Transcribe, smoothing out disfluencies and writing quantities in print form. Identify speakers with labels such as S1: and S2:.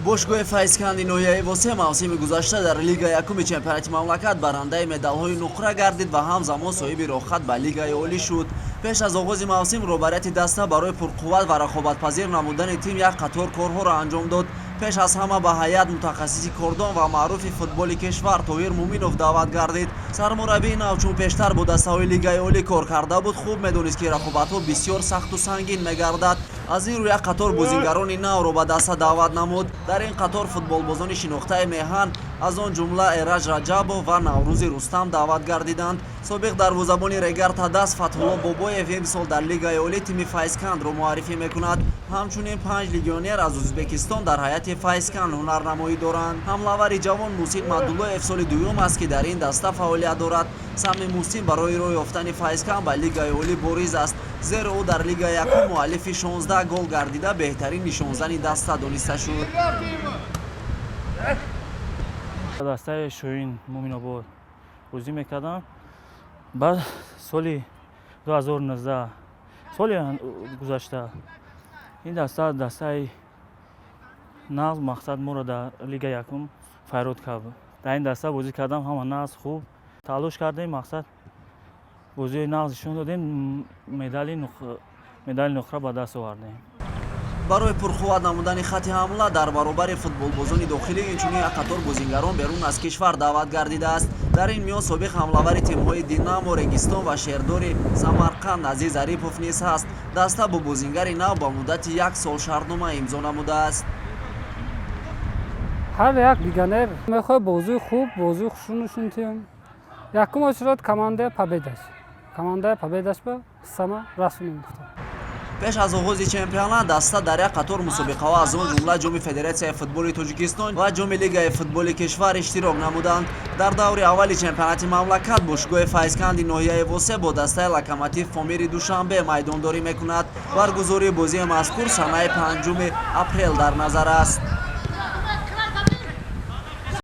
S1: бошгоҳи файзканди ноҳияи восе мавсими гузашта дар лигаи якуми чемпионати мамлакат барандаи медалҳои нуқра гардид ва ҳамзамон соҳиби рохат ба лигаи олӣ шуд. пеш аз оғози мавсим роҳбарияти даста барои пурқувват ва рақобатпазир намудани тим як қатор корҳоро анҷом дод. пеш аз ҳама ба ҳайат мутахассиси кордон ва маъруфи футболи кишвар Тоҳир Муминов даъват гардид. Сармураббии нав чун пештар бо дастаҳои лигаи олӣ кор карда буд, хуб медонист ки рақобатҳо бисёр сахту сангин мегардад. аз ин рӯ як қатор бозингарони навро ба даста даъват намуд. дар ин қатор футболбозони шинохтаи меҳан аз он ҷумла Эраҷ Раҷабов ва Наврӯзи Рустам даъват гардиданд. собиқ дарвозабони Регарта даст Фатҳулло Бобоев имсол дар лигаи олӣ тими Файзкандро муаррифӣ мекунад. ҳамчунин 5 легионер аз Ӯзбекистон дар ҳайати Файзканд ҳунарнамоӣ доранд. ҳамлавари ҷавон Муҳсин Маъдуллоев соли дуюм аст ки дар ин даста фаъолият дорад. Сами Муҳсин барои роҳ ёфтани Файзканд ба лигаи олӣ бориз аст, зеро ӯ дар лигаи якум муаллифи 16 гол гардида беҳтарин нишонзани даста дониста шуд.
S2: дастаи Шоҳин Муминобод бозӣ мекардам. баъд соли 2019 соли гузашта ин дастаи нағз мақсад моро дар лигаи якум файрод кард. дар ин даста бозӣ кардам, ҳама нағз хуб талош кардем, мақсад бозии нағз нишон додем, медали нуқра ба даст овардем.
S1: барои пурқувват намудани хати ҳамла дар баробари футболбозони дохилӣ инчунин як қатор бозингарон берун аз кишвар даъват гардидааст. дар ин миён собиқ ҳамлавари тимҳои Динамо, Регистон ва Шердори Самарқанд Азиз Арипов низ ҳаст. даста бо бозингари нав ба муддати 1 сол шартнома имзо намудааст.
S3: ҳар як легионер мехоҳад бозии хуб, бозии хушрӯ нишон диҳем. якум очрад командаи победаш ба сама расм мегуфтад.
S1: пеш аз оғози чемпионат даста дар як қатор мусобиқаҳо аз он ҷумла ҷоми Федератсияи футболи Тоҷикистон ва ҷоми Лигаи футболи кишвар иштирок намуданд. дар даври аввали чемпионати мамлакат бошгоҳи Файзканди ноҳияи восе бо дастаи Локомотив Фомири Душанбе майдондорӣ мекунад. баргузории бозии мазкур санаи 5 апрел дар назар аст.